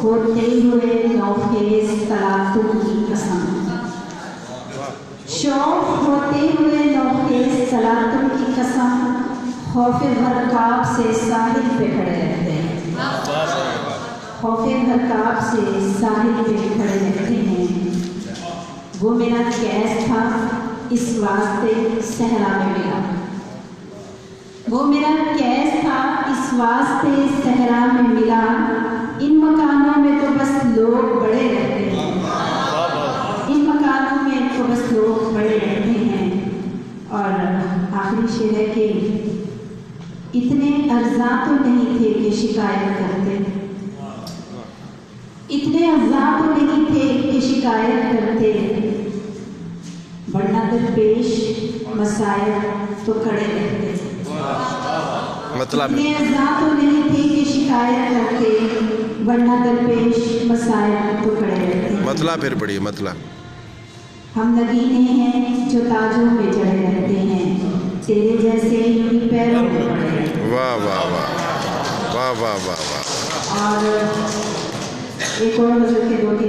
होते हुए नौखेज तलातुम की कसम, शौक होते हुए नौखेज तलातुम की कसम, खौफ हरकाब से साहिल पे खड़े रहते हैं, खौफ हरकाब से साहिल पे खड़े रहते हैं। वो मेरा कैस था इस वास्ते सहरा में मिला, वो मेरा कैस था इस वास्ते सहरा में मिला, इन मकानों में तो बस लोग बड़े रहते हैं, इन मकानों में तो बस लोग बड़े रहते हैं। और आखिरी शेर है कि इतने अज़ा तो नहीं थे कि शिकायत करते, इतने अज़ा तो नहीं थे कि शिकायत करते, वरना दरपेश मसाइल तो खड़े रहते। मतलब इतने अज़ा तो नहीं थे कि शिकायत करते, वरना दरपेश मसाइल तो खड़े रहते। मतलब फिर पढ़िए मतलब। हम नगीने हैं जो ताजों पे चढ़े रहते हैं, तेरे जैसे यूं ही पैरों पे पड़े रहते हैं। वाह वाह वाह वाह वाह वाह वाह। और एक और गज़ल के दो तीन